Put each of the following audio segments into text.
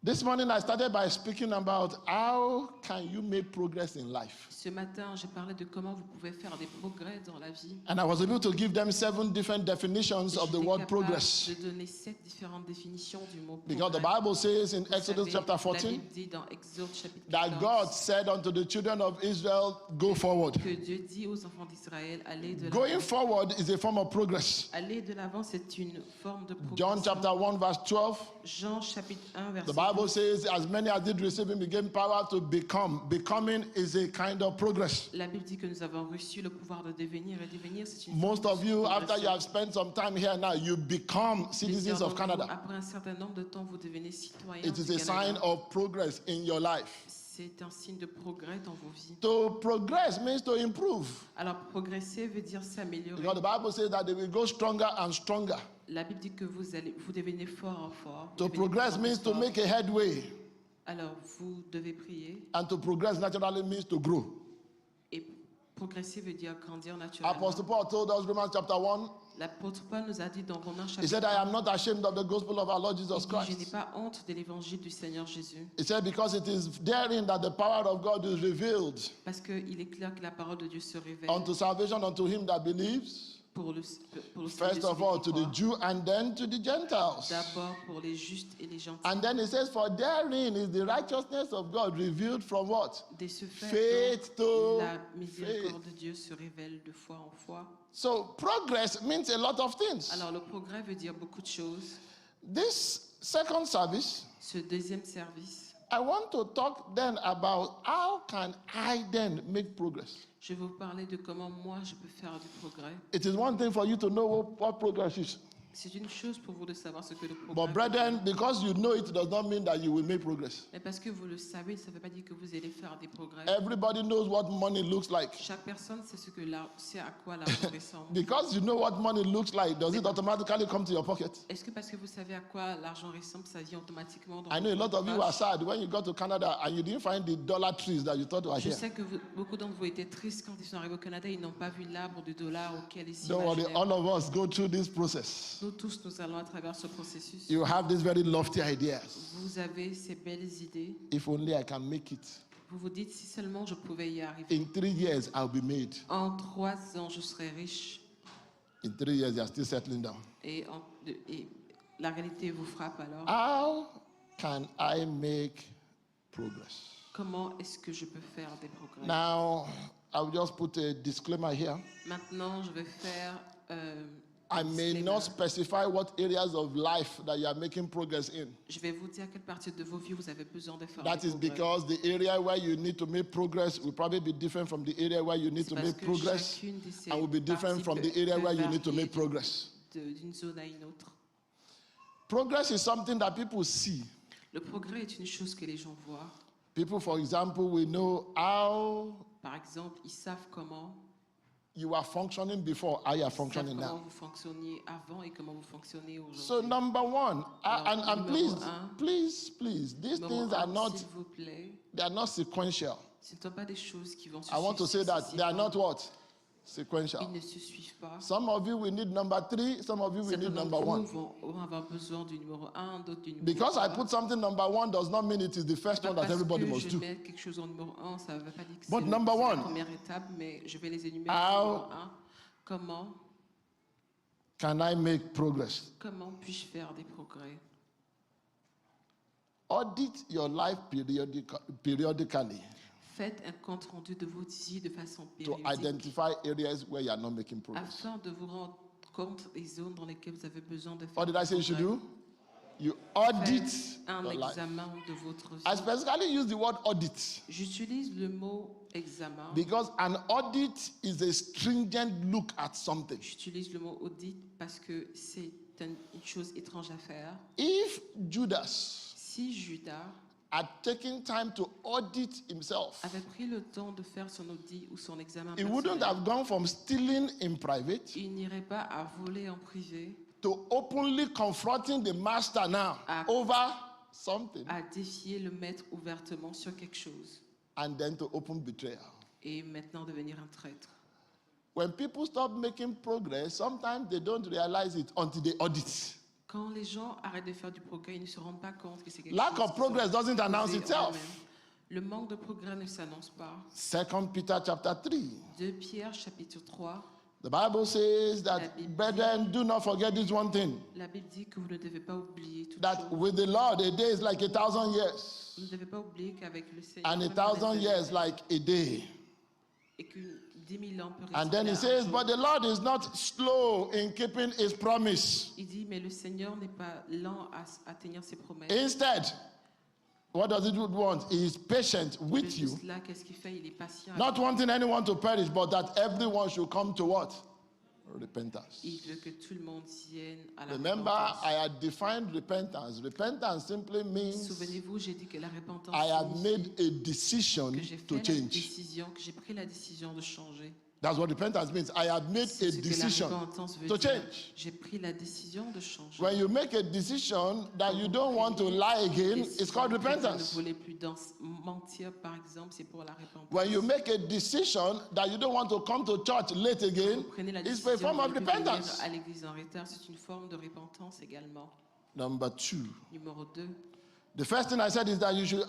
This morning I started by speaking about how can you make progress in life. Ce matin, j'ai parlé de comment vous pouvez faire des progrès dans la vie. And I was able to give them 7 different definitions of the word progress. De donner 7 différentes définitions du mot Because the progrès. Bible says in Vous Exodus savez, chapter la 14 Bible dit dans Exode chapitre 14 that God said unto the children of Israel, go forward. que Dieu dit aux enfants d'Israël, allez de Going l'avant. forward is a form of progress. Aller de l'avant, c'est une forme de progrès. John chapter 1 verse 12. Jean chapitre 1 verset The Bible 12. says, as many as did receive him, became power to become. Becoming is a kind of progress. La Bible dit que nous avons reçu le pouvoir de devenir, et devenir, c'est une Most forme of de you, progression. after you have spent some time here now, you become citizens Plusieurs of d'entre vous, Canada. après un certain nombre de temps, vous devenez citoyens It is du a sign Canada. of progress in your life. C'est un signe de progrès dans vos vies. To progress means to improve. Alors, progresser veut dire s'améliorer. Because the Bible says that they will go stronger and stronger. La Bible dit que vous devenez fort en fort. To Vous devenez progress fort en means to fort. make a headway. Alors, vous devez prier. And to progress naturally means to grow. Et progresser veut dire grandir naturellement. Apostle Paul told us, Romans chapter 1, L'apôtre Paul nous a dit dans Romains he chapitre said, I am not ashamed of the gospel of our Lord Jesus il dit, je n'ai Christ. pas honte de l'évangile du Seigneur Jésus. He said, because it is therein that the power of God is revealed Parce qu'il est clair que la parole de Dieu se révèle unto salvation unto him that believes, pour le salut first de of celui all qui to the croit. Jew and then to the Gentiles. D'abord pour les justes et les gentils. And then he says, for therein is the righteousness of God revealed from what? De ce fait, Faith to la miséricorde de Dieu se révèle de foi en foi. So progress means a lot of things. Alors le progrès veut dire beaucoup de choses. This second service, Ce deuxième service, I want to talk then about how can I then make progress. je vais vous parler de comment moi je peux faire du progrès. It is one thing for you to know what progress is. C'est une chose pour vous de savoir ce que le progrès But brethren, because you know it does not mean that you will make progress. Mais parce que vous le savez, ça ne veut pas dire que vous allez faire des progrès. Everybody knows what money looks like. Chaque personne sait sait à quoi l'argent ressemble. Because you know what money looks like, does it automatically come to your pocket? Est-ce que parce que vous savez à quoi l'argent ressemble, ça vient automatiquement dans I know a lot votre of you are poche? sad when you got to Canada and you didn't find the dollar trees that you thought were Je here. sais que beaucoup d'entre vous étaient tristes quand ils sont arrivés au Canada, ils n'ont pas vu l'arbre du dollar auquel ils Don't worry, s'imaginaient. all of us go through this process. Nous tous, nous allons à travers ce processus. You have these very lofty ideas. Vous avez ces belles idées. If only I can make it. Vous vous dites, si seulement je pouvais y arriver. In 3 years, I'll be made. En 3 ans, je serai riche. In 3 years, you're still settling down. Et la réalité vous frappe alors. How can I make progress? Comment est-ce que je peux faire des progrès? Now, I'll just put a disclaimer here. Maintenant, je vais faire... I may disclaimer. not specify what areas of life that you are making progress in. Je vais vous dire quelle partie de vos vies vous avez besoin de faire That des is progrès. because the area where you need to make progress will probably be different from the area where you need C'est to parce make que progress chacune de ces and will be different parties from the peut- area peut where you need to varier make progress. d'une zone à une autre. Progress is something that people see. Le progrès est une chose que les gens voient. People, for example, will know how Par exemple, ils savent comment, you are functioning before, how you are ils savent functioning comment now. vous fonctionniez avant et comment vous fonctionnez aujourd'hui. So number one, and Alors, please, numéro un. please, these Numéro things are un, not, s'il vous plaît, they are not sequential. ce ne sont pas des choses qui vont se I want to say that they are not what? Ils Sequential. ne se suivent pas. Some of you will need number 3, some of you will Certains need number d'entre vous 1. vont avoir besoin du numéro 1, d'autres du numéro Because I 3. put something number 1 does not mean it is the first one that Parce everybody que must je do. mets quelque chose en numéro 1, ça ne veut pas dire que But c'est number c'est la one. première étape, mais je vais les énumérer. How- Numéro 1, Can I make progress? comment puis-je faire des progrès? Audit your life periodically Faites un compte rendu de vos vies de façon to périodique identify areas where you are not making progress. afin de vous rendre compte des zones dans lesquelles vous avez besoin de faire What did I des say you should progrès. do? You audit Faites un your life. examen de votre vie. I specifically use the word audit J'utilise le mot examen. because an audit is a stringent look at something. J'utilise le mot audit parce que c'est une chose étrange à faire. If Judas Si Judas had taken time to audit himself, avait pris le temps de faire son audit ou son examen he wouldn't personnel, have gone from stealing in private il n'irait pas à voler en privé, to openly confronting the master now Ah. over something à défier le maître ouvertement sur quelque chose and then to open betrayal. et maintenant devenir un traître. When people stop making progress, sometimes they don't realize it until they audit. Quand les gens arrêtent de faire du progrès, ils ne se rendent pas compte que c'est quelque Lack chose of qu'ils ont progress doesn't announce posé en itself. eux-mêmes. Le manque de progrès ne s'annonce pas. 2 Peter chapter 3. 2 Pierre chapitre 3, The Bible says La that, Bible brethren, do not forget this one thing, la Bible dit que vous ne devez pas oublier toute that chose. with the Lord a day is like 1,000 years, Vous ne devez pas oublier qu'avec le Seigneur, and même 1,000 les years années, like a day. et que 10 000 ans peut And then ressembler he à un says, jour. but the Lord is not slow in keeping his promise. Il dit, mais le Seigneur n'est pas lent à tenir ses promesses. Instead, what does he want? He is patient De with you, cela, qu'est-ce qu'il fait? Il est patient. not wanting anyone to perish, but that everyone should come to what? Repentance. Il veut que tout le monde vienne à la Remember, repentance. I had defined repentance. Repentance simply means Souvenez-vous, j'ai dit que la repentance I have signifie made a decision que j'ai to fait la change. décision, que j'ai pris la décision de changer. That's what repentance means. I have made C'est a ce que la decision repentance veut to dire. change. J'ai pris la décision de changer. When you make a decision that you don't want to lie again, it's called Décision que vous repentance. ne voulez plus mentir, par exemple, c'est pour la repentance. When you make a decision that you don't want to come to church late again, Vous prenez la it's décision a form of de ne plus venir repentance. à l'église en retard, c'est une forme de repentance également. Number 2. Numéro 2. The first thing I said is that you should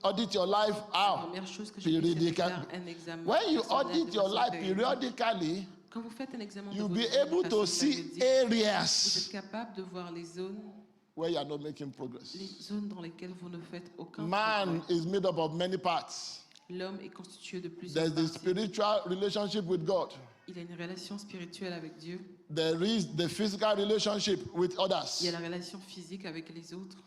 audit your life La out. première chose que je dis, c'est de Periodical. faire un examen. When you personnel audit de your votre life période. periodically, Quand vous faites un examen de you'll votre be vie de able to façon see périodique, vous êtes areas capable de voir les zones where you are not making progress. dans lesquelles vous ne faites aucun Man progrès. is made up of many parts. L'homme est constitué de plusieurs There's the parties. spiritual relationship with God. Il a une relation spirituelle avec Dieu. There is the physical relationship with Il y a others. la relation physique avec les autres.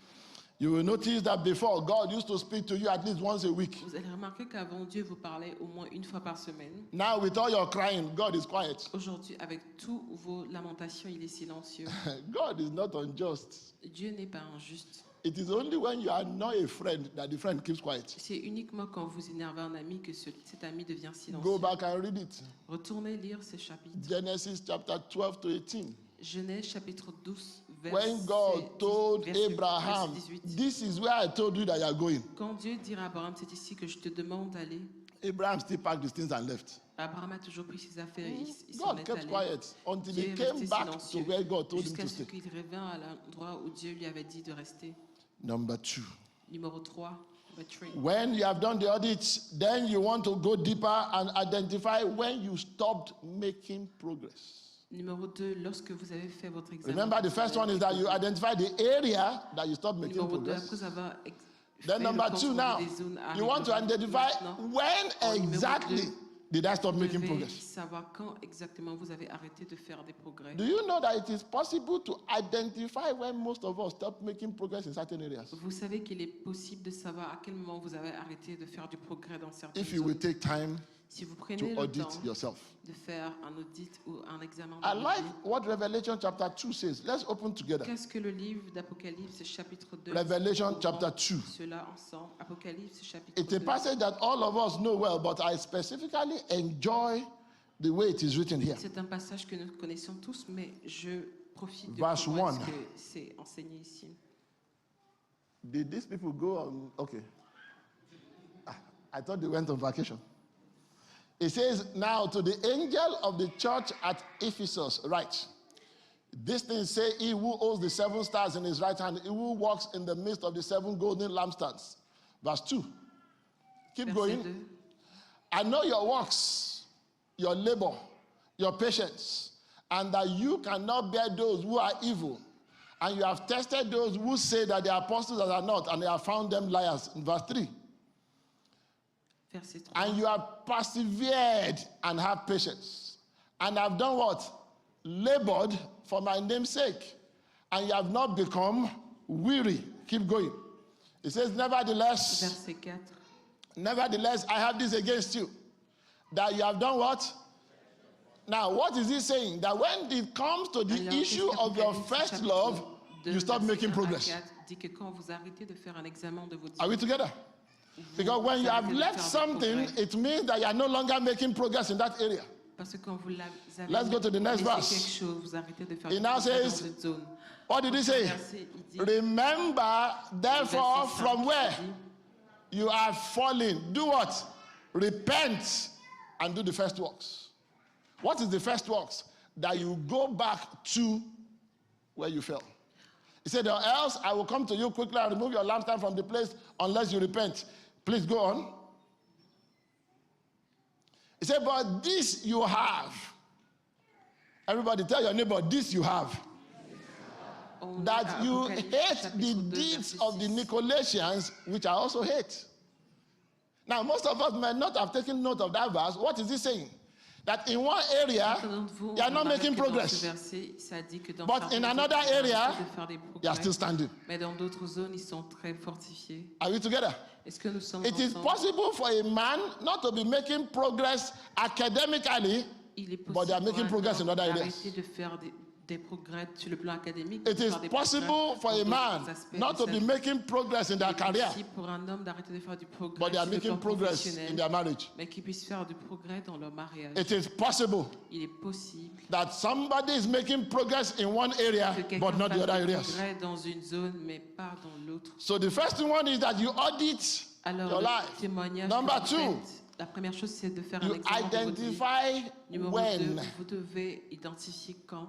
You will notice that before, God used to speak to you at least once a week. Vous allez remarquer qu'avant, Dieu vous parlait au moins une fois par semaine. Now, with all your crying, God is quiet. Aujourd'hui, avec toutes vos lamentations, il est silencieux. God is not unjust. Dieu n'est pas injuste. It is only when you are not a friend that the friend keeps quiet. C'est uniquement quand vous énervez un ami que cet ami devient Go silencieux. back and read it. Retournez lire ces chapitres. Genesis chapter 12 to 18. Genèse chapitre 12, When God told Abraham, verset 18. this is where I told you that you are going. Quand Dieu dira à Abraham, c'est ici que je te demande d'aller, Abraham still packed his things and left. Abraham a toujours pris ses affaires et il s'en God est kept allé. quiet until Dieu he est came resté back to silencieux where God told him jusqu'à to ce stay. qu'il revint à l'endroit où Dieu lui avait dit de rester. Number 2. Numéro 3, number 3. When you have done the audit, then you want to go deeper and identify when you stopped making progress. Numéro 2, lorsque vous avez fait votre examen. Remember, the first one is that you identify the area that you stopped making Numéro 2, progress. après avoir Then fait number le 2 compte now, rendu des zones à you want to améliorer. identify Maintenant, when en numéro exactly 2, did I stop vous making devez progress. savoir quand exactement vous avez arrêté de faire des progrès. Do you know that it is possible to identify when most of us stop making progress in certain areas? Vous savez qu'il est possible de savoir à quel moment vous avez arrêté de faire du progrès dans certaines If you will zones. take time Si vous to prenez le audit temps yourself. de faire un audit ou un examen de I votre like vie. what Revelation chapter 2 says. Let's open together. Qu'est-ce que le livre d'Apocalypse chapitre 2 Revelation ouvrons chapter 2. Cela ensemble. Apocalypse chapitre It's a 2. passage that all of us know well, but I specifically enjoy the way it is written here. C'est un passage que nous connaissons tous, mais je profite de Verse comment 1. est-ce que c'est enseigné ici. Did these people go on? Okay. I thought they went on vacation. It says, now to the angel of the church at Ephesus, write. This thing say, he who holds the 7 stars in his right hand, he who walks in the midst of the 7 golden lampstands. Verse 2. Keep Verset going. 2. I know your works, your labor, your patience, and that you cannot bear those who are evil. And you have tested those who say that they are apostles and are not, and they have found them liars. In verse 3. Verset 3. And you have persevered and have patience, and have done what? Labored for my name's sake, and you have not become weary. Keep going. It says, nevertheless, Verset 4. nevertheless, I have this against you, that you have done what? Now, what is he saying? That when it comes to the Alors, issue qu'est-ce of your qu'Apocalypse first chapitre love, 2, you stop verset making 1 à progress. 4 dit que quand vous arrêtez de faire un examen de votre Are we vie, together? Because when you have arrêtez de left faire du something, progrès. it means that you are no longer making progress in that area. Parce que quand vous avez Let's go to the next laissé verse. quelque chose, vous arrêtez de faire It du now progrès dans says, cette zone. What did he say? Verset, il dit, Remember, therefore, verset from 5, where il dit, you are falling, do what? Repent and do the first works. What is the first works? That you go back to where you fell. He said, or else I will come to you quickly and remove your lampstand from the place unless you repent. Please go on. He said, but this you have. Everybody tell your neighbor, this you have. That you hate the deeds of the Nicolaitans, which I also hate. Now, most of us may not have taken note of that verse. What is he saying? That in one area, you are not making progress. But in another area, you are still standing. Mais dans d'autres zones, ils sont très fortifiés. Are we together? Est-ce que nous sommes It is ensemble? possible for a man not to be making progress academically, Il est but they are possible making pour un progress in homme other areas. d'arrêter de faire des progrès sur le plan académique. It de is faire des possible progrès for a dans man d'autres aspects not de to sa be vie. making progress in their Il est career, possible pour un homme d'arrêter de faire du progrès but they are sur le making plan progress in professionnel, their marriage. mais qu'ils puissent faire du progrès dans leur mariage. It is possible Il est possible that somebody is making progress in one area, que quelqu'un but not the fasse other du areas. progrès dans une zone, mais pas dans l'autre. So the first one is that you audit Alors, your le life. témoignage Number que vous two, faites, la première chose, c'est de faire un you examen de votre vie. identify Numéro 2, when. vous devez identifier quand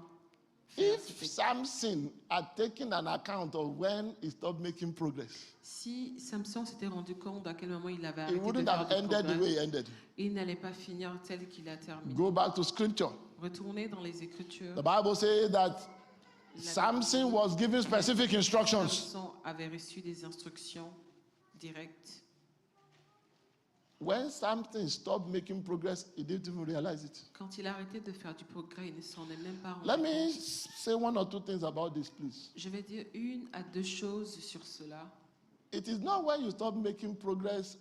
faire cet If examen. Samson had taken an account of when he stopped making progress, Si Samson s'était rendu compte à quel moment il avait it arrêté de wouldn't faire have du ended the way progrès, he ended. il n'allait pas finir tel qu'il a terminé. Go back to scripture. Retournez dans les Écritures. The Bible says that Samson was given specific instructions. Samson avait reçu des instructions directes. When Samson stopped making progress, he didn't even realize it. Quand il a arrêté de faire du progrès, il ne s'en est même pas rendu Let me compte. say one or two things about this, please. Je vais dire une à deux choses sur cela. It is not when you stop making progress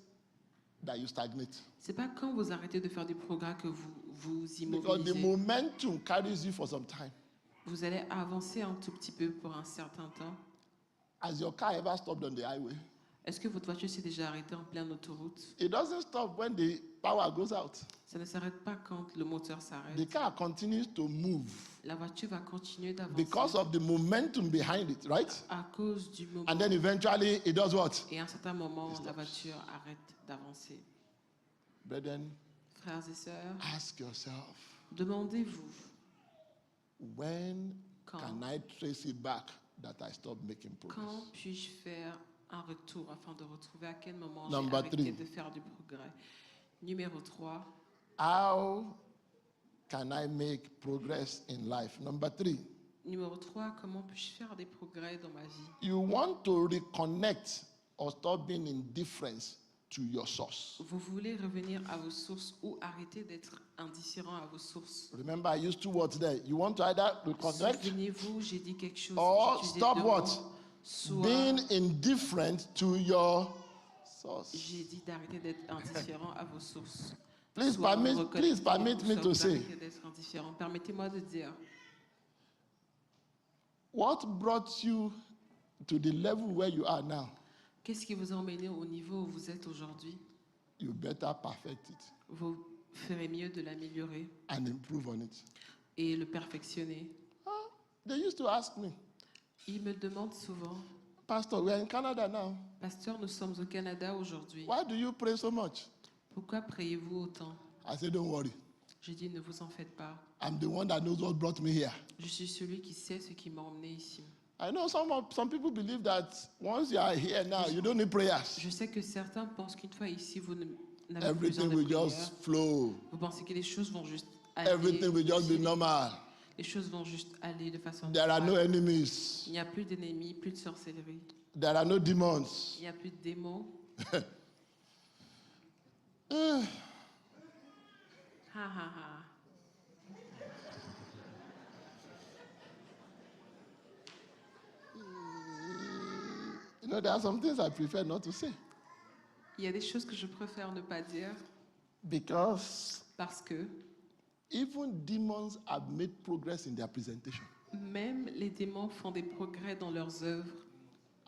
that you stagnate. C'est pas quand vous arrêtez de faire du progrès que vous Because the immobilisez. momentum carries you for some time. Vous allez avancer un tout petit peu pour un certain temps. Has your car ever stopped on the highway? Est-ce que votre voiture s'est déjà arrêtée en pleine autoroute? It doesn't stop when the power goes out. Ça ne s'arrête pas quand le moteur The s'arrête. car continues to move La voiture va continuer d'avancer because of the momentum behind it, right? à cause du moment. And then eventually it does what? Et à un certain moment, la voiture arrête d'avancer. Brethren, Frères et sœurs, ask yourself, demandez-vous when quand, can I trace it back that I stopped making progress? quand puis-je faire un retour afin de retrouver à quel moment j'ai Number arrêté three. de faire du progrès. Numéro 3, How can I make progress in life? Number 3, numéro 3, comment puis-je faire des progrès dans ma vie? you want to reconnect or stop being indifferent to your source. Vous voulez revenir à vos sources ou arrêter d'être indifférent à vos sources. Remember, I used two words there. You want to either reconnect Souvenez-vous, j'ai dit quelque chose. or j'ai utilisé stop deux what? mots. Soit Being indifferent to your source. j'ai dit d'arrêter d'être indifférent à vos sources. Please Soit vous permit reconnectez, me soit to vous say, arrêtez d'être indifférent. Permettez-moi de dire, what brought you to the level where you are now? qu'est-ce qui vous a emmené au niveau où vous êtes aujourd'hui? You better perfect it Vous ferez mieux de l'améliorer and improve on it. et le perfectionner. They used to ask me, Il me demande souvent, Pastor, we are in Canada now. Pasteur, nous sommes au Canada aujourd'hui. Why do you pray so much? Pourquoi priez-vous autant? I said, don't worry. J'ai dit, ne vous en faites pas. I'm the one that knows what brought me here. Je suis celui qui sait ce qui m'a emmené ici. I know some people believe that once you are here now, you don't need prayers. Je sais que certains pensent qu'une fois ici, vous n'avez plus besoin Everything de will prière. just flow. Vous pensez que les choses vont juste aller. Everything will just be normal. Les choses vont juste aller de façon There are no normale. enemies. Il n'y a plus d'ennemis, plus de sorcellerie. There are no demons. Il n'y a plus de démons. Uh, Ha ha ha. You know, there are some things I prefer not to say Il y a des choses que je préfère ne pas dire because parce que even demons have made progress in their presentation. même les démons font des progrès dans leurs œuvres.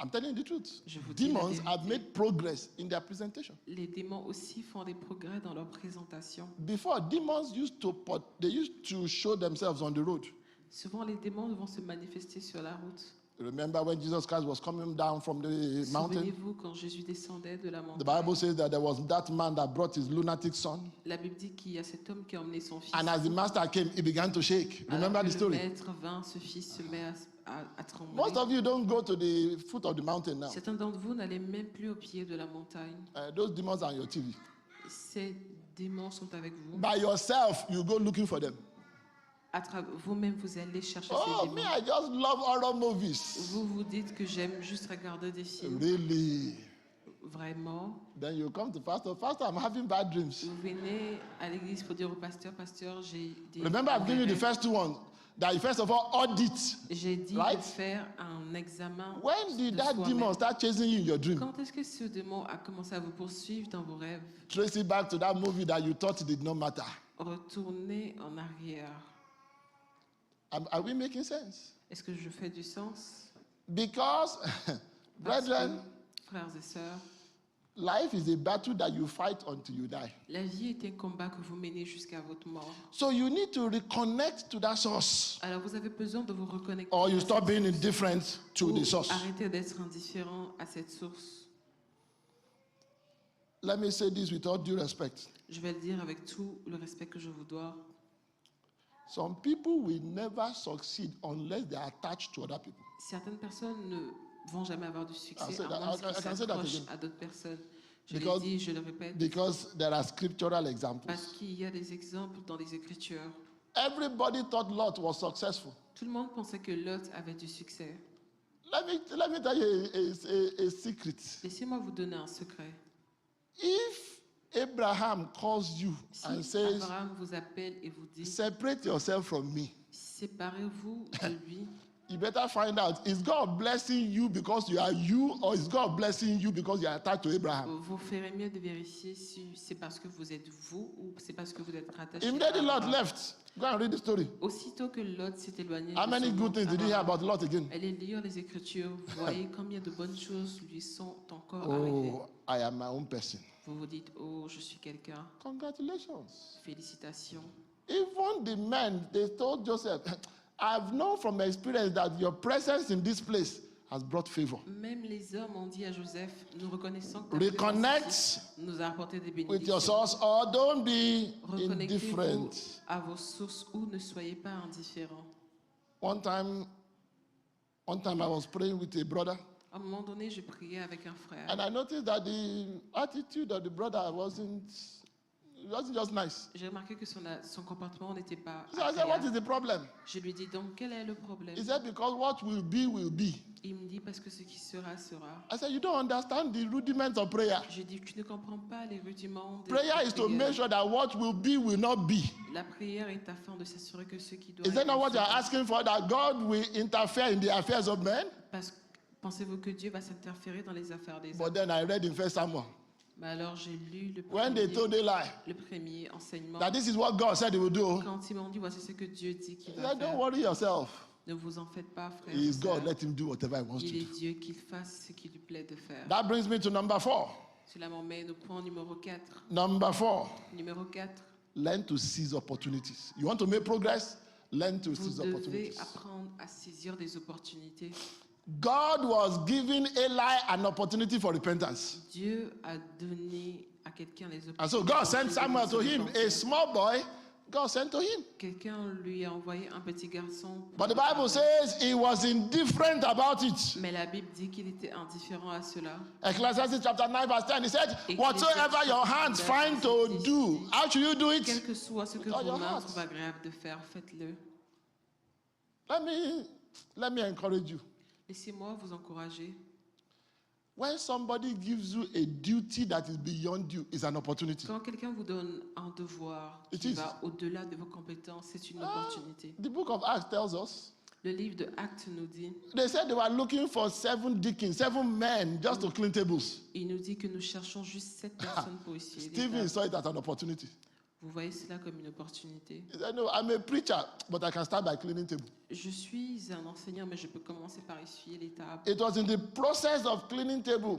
I'm telling you the truth. Je vous dis la Demons vérité. have made progress in their presentation. Les démons aussi font des progrès dans leur présentation. Before, demons used to show themselves on the road. Souvent, les démons vont se manifester sur la route. Remember when Jesus Christ was coming down from the mountain? Souvenez-vous quand Jésus descendait de la The montagne. Bible says that there was that man that brought his lunatic son. La Bible dit qu'il y a cet homme qui a emmené son fils. And as the master came, he began to shake. Alors Remember que the story? le maître vint, ce fils se met à trembler. Most of you don't go to the foot of the mountain now. Certains d'entre vous n'allez même plus au pied de la montagne. Those demons are on your TV. Ces démons sont avec vous. By yourself, you go looking for them. Vous-même, vous allez chercher Oh, ces me, démons. I just love horror movies. Vous vous dites que j'aime juste regarder des films. Really? Vraiment. Then you come to pastor. Pastor, I'm having bad dreams. Vous venez à l'église pour dire au pasteur, pasteur, j'ai des... Remember, I've given you the rêves. first two ones. That you first of all audit. J'ai dit Right? de faire un examen. When did de that soi-même. demon start chasing you in your dream? Quand est-ce que ce démon a commencé à vous poursuivre dans vos rêves? Trace it back to that movie that you thought did not matter. Retournez en arrière. Are we making sense? Est-ce que je fais du sens? Because, Parce brethren, que, frères et sœurs, life is a battle that you fight until you die. la vie est un combat que vous menez jusqu'à votre mort. So you need to reconnect to that source, Alors vous avez besoin de vous reconnecter. or you à stop cette being source. indifferent to Ou the source. arrêtez d'être indifférent à cette source. Let me say this with all due respect. Je vais le dire avec tout le respect que je vous dois. Some people will never succeed unless they are attached to other people. Certaines personnes ne vont jamais avoir du succès say à that- moins I can qu'ils say that s'accrochent again. à d'autres personnes. Je Because- l'ai dit, je le répète, Because there are scriptural examples. parce qu'il y a des exemples dans les Écritures. Everybody thought Lot was successful. Tout le monde pensait que Lot avait du succès. Let me tell you a secret. Laissez-moi vous donner un secret. If Abraham calls you and Si says, Abraham vous appelle et vous dit, separate yourself from me, séparez-vous de lui, you better find out, is God blessing you because you are you, or is God blessing you because you are attached to Abraham? vous ferez mieux de vérifier si c'est parce que vous êtes vous ou c'est parce que vous êtes rattaché Immediately à Lot Abraham. left. Go and read the story. Aussitôt que Lot s'est éloigné, How de many son good things oncle did you hear Abraham, about Lot again? allez lire les Écritures, vous voyez combien de bonnes choses lui sont encore arrivées. Oh, I am my own person. Vous vous dites, oh, je suis quelqu'un. Congratulations. Félicitations. Even the men, they told Joseph, I've known from experience that your presence in this place has brought favor. Même les hommes ont dit à Joseph, nous reconnaissons que ta Reconnect présence ici nous a apporté des with your bénédictions. source, or don't be Reconnectez-vous indifferent. à vos sources ou ne soyez pas indifférents. One time I was praying with a brother, À un moment donné, je priais avec un frère. and I noticed that the attitude of the brother wasn't just nice. J'ai remarqué que son comportement n'était pas So I said, what is agréable. the problem? Je lui dis donc, quel est le problème? He said, because what will be, will be. Il me dit, parce que ce qui sera, sera. I said, you don't understand the rudiments of prayer. Je dis, tu ne comprends pas les rudiments de Prayer la is to prière. make sure that what will be will not be. La prière est afin de s'assurer que ce qui doit Is that être not what sera. you're asking for? That God will interfere in the affairs of men? Parce que pensez-vous que Dieu va s'interférer dans les affaires des hommes? But then I read in 1 Samuel, Mais alors j'ai lu when they told Eli le premier enseignement. that this is what God said he will do, Quand ils m'ont dit, voici ce que Dieu dit qu'il he va said, don't faire. worry yourself. Ne vous en faites pas, frère. He is God. Let him do whatever he wants to Il do. est Dieu, qu'il fasse ce qui lui plaît de faire. That brings me to number 4. Cela m'emmène au point numéro 4. Number 4, Numéro 4, learn to seize opportunities. You want to make progress? Learn to vous seize devez opportunities. apprendre à saisir des opportunités. God was giving Eli an opportunity for repentance. Dieu a donné à quelqu'un les opportunités. And so God sent Samuel to him, a opportunités. small boy. God sent to him. Quelqu'un lui a envoyé un petit garçon. But the Bible says he was indifferent about it. Mais la Bible dit qu'il était indifférent à cela. Ecclesiastes chapter 9 verse 10, he said, whatsoever your hands find to do, how should you do Quel it? que soit ce que With all vos your mains heart. trouvent agréable de faire, faites-le. Let me encourage you. Laissez-moi vous encourager. When somebody gives you a duty that is beyond you, it's an opportunity. Quand quelqu'un vous donne un devoir It qui is. va au-delà de vos compétences, c'est une opportunité. The book of Acts tells us, Le livre de Actes nous dit, they said they were looking for 7 deacons, 7 men just to clean tables. il nous dit que nous cherchons juste 7 personnes pour essuyer les Stephen tables. saw it as an opportunity. Vous voyez cela comme une opportunité. He said, no, I'm a preacher, but I can start by cleaning tables. Je suis un enseignant, mais je peux commencer par essuyer les tables. It was in the process of cleaning table,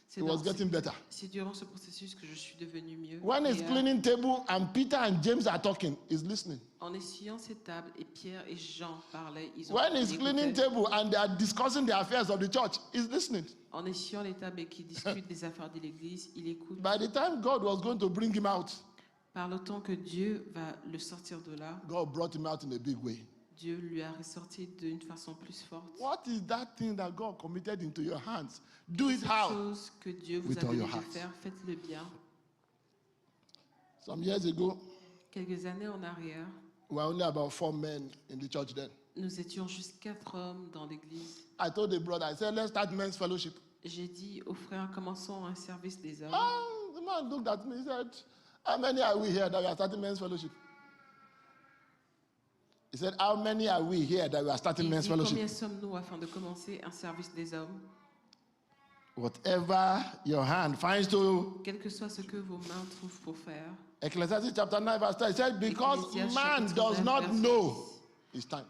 C'est it dans- was getting better. c'est durant ce processus que je suis devenu mieux. When he's Et, cleaning table and Peter and James are talking, he's listening. en essuyant ces tables, et Pierre et Jean parlaient, ils ont When he's ils cleaning écoutaient. table and they are discussing the affairs of the church, he's listening. En essuyant les tables et qui discutent des affaires de l'Église, il écoute. By the time God was going to bring him out, Par le temps que Dieu va le sortir de là, God brought him out in a big way. Dieu lui a ressorti d'une façon plus forte. What is that thing that God committed into your hands? Do it Cette how? chose que Dieu vous With a all donné your de heart. faire, faites-le bien. Some years ago, Quelques années en arrière, we were only about 4 men in the church then. nous étions juste 4 hommes dans l'église. I told the brother, I said, let's start men's fellowship. J'ai dit aux frères, commençons un service des hommes. The man looked at me, he said, how many are we here that we are starting men's fellowship? He said, how many are we here that we are starting Il men's dit, fellowship? combien sommes-nous afin de commencer un service des hommes? Whatever your hand finds to. Quel que soit ce que vos mains trouvent pour faire. Ecclesiastes chapter 9 verse 10, it said, because Ecclésiaste man chapitre does 9, not verset know 10. his time.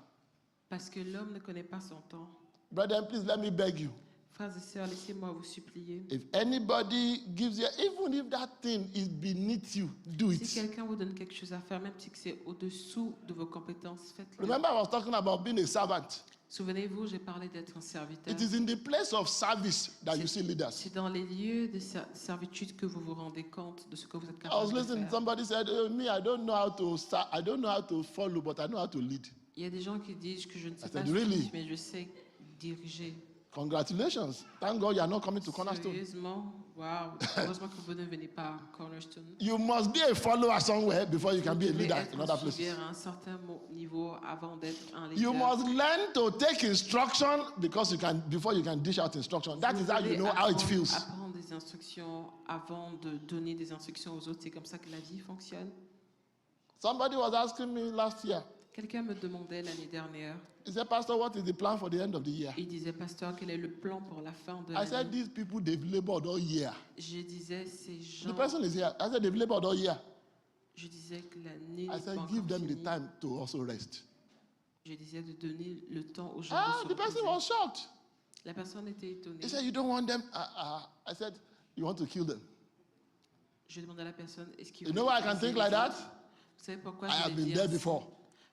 Parce que l'homme ne connaît pas son temps. Brethren, please let me beg you. Frères et sœurs, laissez-moi vous supplier. If anybody gives you, even if that thing is beneath you, do Si it. quelqu'un vous donne quelque chose à faire, même si c'est au-dessous de vos compétences, faites-le. Remember, I was talking about being a servant. Souvenez-vous, j'ai parlé d'être un serviteur. It is in the place of service that you see leaders. C'est dans les lieux de servitude que vous vous rendez compte de ce que vous êtes I was capable de listening. faire. Somebody said, me, I don't know how to follow, but I know how to lead. Il y a des gens qui disent que je ne sais I pas said, suivre, really? mais je sais diriger. Congratulations. Thank God you are not coming to Cornerstone. Sérieusement, waouh. Heureusement que vous ne venez pas à Cornerstone. You must be a follower somewhere before you can be a Vous devez leader être in other un places. suiveur à un certain niveau avant d'être un You leader. must learn to take instruction before you can dish out instruction. That is how you know how it feels. Apprendre des instructions avant de donner des instructions aux autres. C'est comme ça que la vie fonctionne. Somebody was asking me last year. Quelqu'un me demandait l'année dernière. He said, Pastor, what is the plan for the end of the year? Il disait, pasteur, quel est le plan pour la fin de I said, l'année? these people, they've labored all year. Je disais, ces The gens. person is here. I said, they've labored all year. Je disais que l'année I n'est said, pas give encore them the finie. time to also rest. Je disais de donner le temps aux gens Ah, de the se person reposer. was shocked. La personne était étonnée. He said, you don't want them? I said, you want to kill them. Je demandais à la personne, est-ce qu'il You veut know why I can utiliser think les like that? autres? Vous savez pourquoi I je have l'ai been dit there ainsi? before.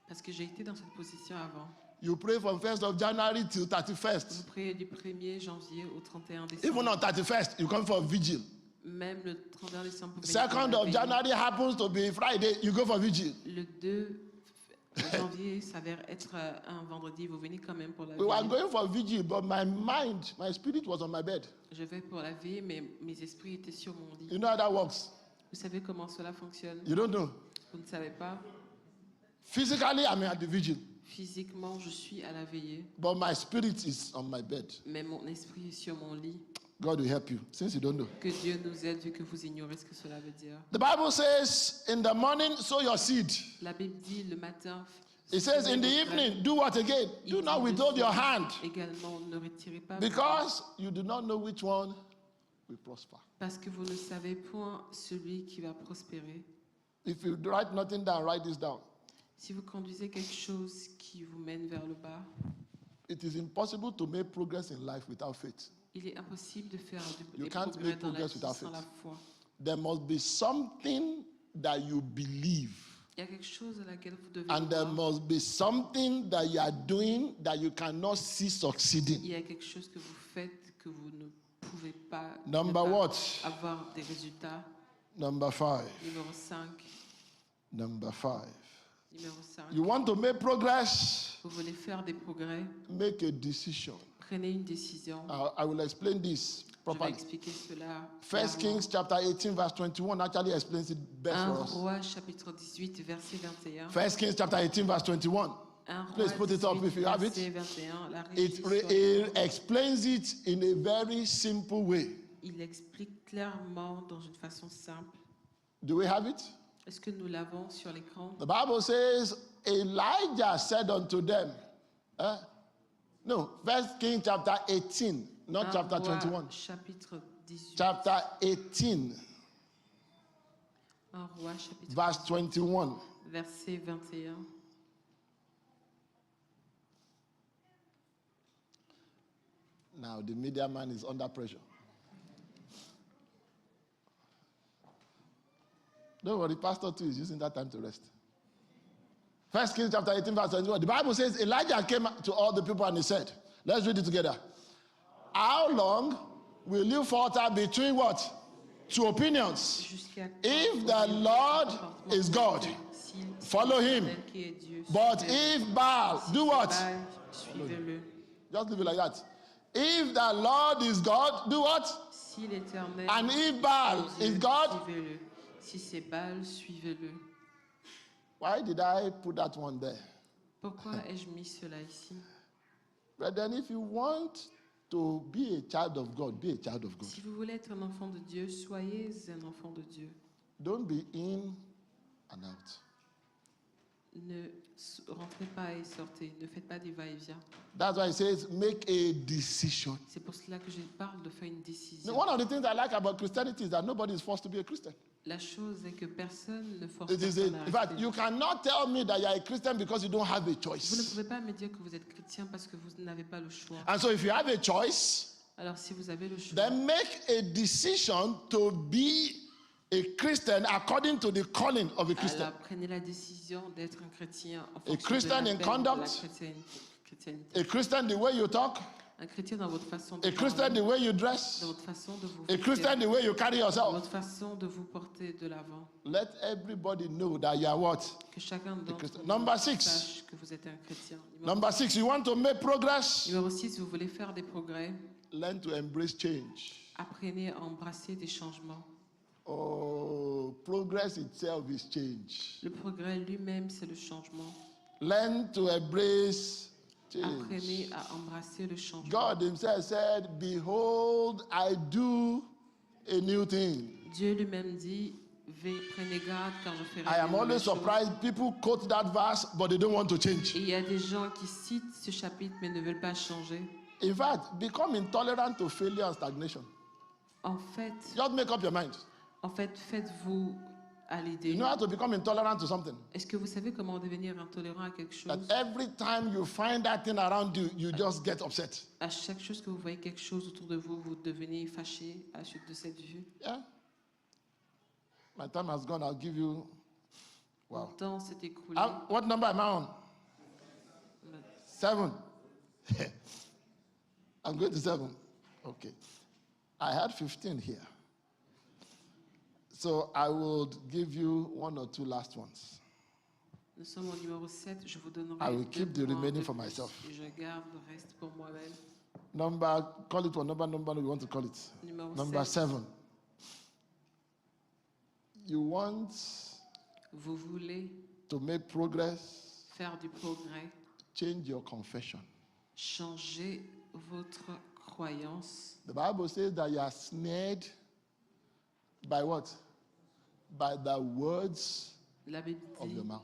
Parce que j'ai été dans cette position avant. You pray from 1st of January till 31st. Vous priez du 1er janvier au 31 Even décembre. on 31st, you come for a vigil. Même le 31 décembre. vous venez pour 2nd la of veille. January happens to be Friday, you go for vigil. Le 2 janvier s'avère être un vendredi. Vous venez quand même pour la We were veille. going for vigil, but my mind, my spirit was on my bed. Je vais pour la veille, mais mes esprits étaient sur mon lit. You know how that works? Vous savez comment cela fonctionne? You don't know. Vous ne savez pas? Physically, I'm at the vigil, Physiquement, je suis à la veillée, but my spirit is on my bed. mais mon esprit est sur mon lit. God will help you, since you don't know. Que Dieu nous aide vu que vous ignorez ce que cela veut dire. The Bible says, in the morning, sow your seed. La Bible dit le matin. It says, in the semez vos graines. evening, do what again? Il Do dit not le withhold your soir hand, Également, ne retirez pas. because you do not know which one will prosper. Parce que vous ne savez point celui qui va prospérer. If you write nothing down, write this down. Si vous conduisez quelque chose qui vous mène vers le bas, It is impossible to make progress in life without faith. il est impossible de faire You des can't progrès make dans la progress vie without sans faith. la foi. There must be something that you believe, Il y a quelque chose à laquelle vous devez and there croire. must be something that you are doing that you cannot see succeeding. Il y a quelque chose que vous faites que vous ne pouvez pas, Number ne pas what? avoir des résultats. Number 5. Numéro 5. Number 5. Numéro 5. You want to make progress? Vous voulez faire des progrès, Make a decision. prenez une décision. I will explain this Je vais properly. expliquer cela. First clairement. Kings chapter 18 verse 21 actually explains it best 1 for us. Roi chapitre 18 verset 21. First Kings chapter 18 verse 21. 1 Roi Please put it up 18, if you have it. verset 21. La It, régie soit- it explains it in a very simple way. Il explique clairement dans une façon simple. Do we have it? Est-ce que nous l'avons sur l'écran? The Bible says, Elijah said unto them, no, First Kings chapter 18, not 1 chapter Roi 21. chapitre 18. Chapter 18, 1 Roi chapitre verse 21. verset 21. Now the media man is under pressure. Don't worry, Pastor 2 is using that time to rest. First Kings chapter 18, verse 21. The Bible says Elijah came to all the people and he said, let's read it together. How long will you falter between what? Two opinions. Jusqu'à If quand the vous Lord comportement is God, si Follow him. l'Éternel qui est Dieu, But suivez-le. if Baal, Si do c'est what? Baal, suivez-le. Just leave it like that. If the Lord is God, do what? Si l'Éternel And if est Baal Dieu, is God, suivez-le. Si c'est Baal, suivez-le. why did I put that one there? Pourquoi ai-je mis cela ici? Brethren, if you want to be a child of God, be a child of God. Si vous voulez être un enfant de Dieu, soyez un enfant de Dieu. Don't be in and out. Ne rentrez pas et sortez. Ne faites pas des va-et-vient. That's why it says make a decision. C'est pour cela que je parle de faire une décision. One of the things I like about Christianity is that nobody is forced to be a Christian. La chose est que personne ne force It is personne à in fact, rester. you cannot tell me that you are a Christian because you don't have a Vous ne choice. pouvez pas me dire que vous êtes chrétien parce que vous n'avez pas le choix. And so if you have a choice, Alors si vous avez le choix, then make a decision to be a Christian according to the calling of a Christian. alors prenez la décision d'être un chrétien en A fonction Christian de in l'appel conduct, de la chrétienté. A Christian the way you talk, Un chrétien dans votre façon de a Christian parler, the way you dress, dans votre façon de vous a Christian the way you carry dans yourself. votre façon de vous porter de l'avant. Let everybody know that you are what? Que chacun d'entre Christian. vous Number 6. sache que vous êtes un chrétien. Number 6, you want to make progress? Numéro 6, vous voulez faire des progrès, Learn to embrace change. apprenez à embrasser des changements. Oh, progress itself is change. Le progrès lui-même, c'est le changement. Learn to embrace change. Apprenez à embrasser le changement. God himself said, behold, I do a new thing. Dieu lui-même dit, prenez garde car je ferai I am de nouvelles always choses. surprised people quote that verse, but they don't want to change. Et il y a des gens qui citent ce chapitre mais ne veulent pas changer. In fact, become intolerant to failure and stagnation. En fait, Just make up your mind. faites-vous à l'idée. You know how to become intolerant to something? Est-ce que vous savez comment devenir intolérant à quelque chose? That every time you find that thing around you, you just get upset. À chaque chose que vous voyez quelque chose autour de vous, vous devenez fâché à la suite de cette vue. Yeah? My time has gone. I'll give you. Mon Wow. temps s'est écoulé. What number am I on? 7. I'm going to 7. Okay. I had 15 here. So I would give you 1 or 2 last ones. Nous sommes au numéro 7. Je vous donnerai I will 2 keep the points remaining de for plus. myself. Et je garde le reste pour moi-même. Number, call it what number we want to call it. Numéro Number 7. 7. You want Vous voulez to make progress, faire du progrès, change your confession. changer votre croyance. The Bible says that you are snared by what? By the words La Bible of dit your mouth.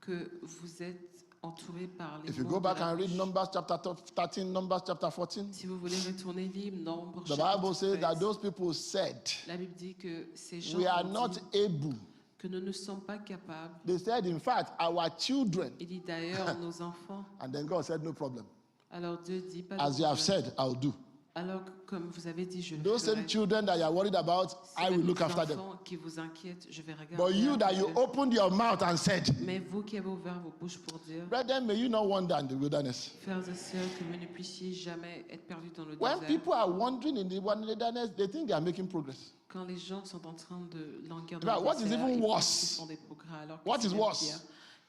que vous êtes entouré par les If you mots go de back la and read bouche. Numbers chapter 13, Numbers chapter 14, Si vous voulez retourner lire Nombre the chapitre Bible says 13, that those people said, la Bible dit que ces gens we are ont not dit able. que nous ne sommes pas capables. They said, in fact, our children. Il dit d'ailleurs nos enfants. And then God said, no problem. Alors Dieu dit pas de As you have problème. said, I'll do. Alors que, comme vous avez dit, je le Those ferai. same children that you are worried about, C'est I will les look after them. enfants qui vous inquiètent, je vais regarder. But you that you après eux. opened your mouth and said, Mais vous qui avez ouvert vos bouches pour dire, brethren, may you not wander in the wilderness. frères et sœurs, que vous ne puissiez jamais être perdus dans le When désert. people are wandering in the wilderness, they think they are making progress. Quand les gens sont en train de languir In dans fact, le what is désert, even ils pensent worse? qu'ils font des progrès. Alors, What qu'est-ce is qui est worse? pire?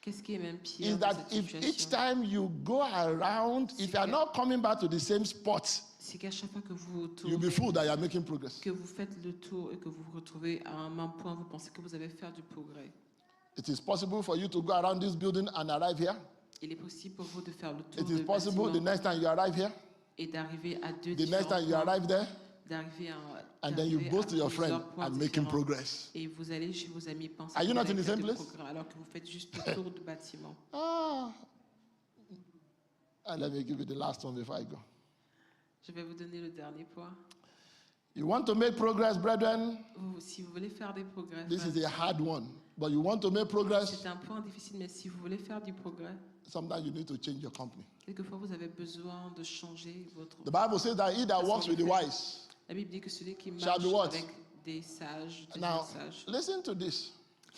Qu'est-ce qui est même pire Is dans that cette if each situation? time you go around, if you are not coming back to the same spot, C'est qu'à chaque fois que vous you'll be tournez, fooled that you are making progress. que vous faites le tour et que vous vous retrouvez à un même point, vous pensez que vous allez faire du progrès. It is possible for you to go around this building and arrive here. Il est possible pour vous de faire le tour It du is possible the bâtiment next time you arrive here, et d'arriver à deux the next time you différents points, arrive there, d'arriver à and then you d'arriver boast à to your plusieurs friend points and making différents. progress. Et vous allez chez vos amis penser Are you que not vous in avez the fait same du place? progrès, alors que vous faites juste le tour du bâtiment. Ah. And let me give you the last one before I go. Je vais vous donner le dernier point. You want to make progress, brethren? Si vous voulez faire des progrès, This frères is et a sœurs, hard one. But you want to make progress? c'est un point difficile, mais si vous voulez faire du progrès, Sometimes you need to change your company. quelquefois vous avez besoin de changer votre... The Bible says that he that walks with the wise. La Bible dit que celui qui Shall marche be what? avec des sages, des Now, sages. listen to this.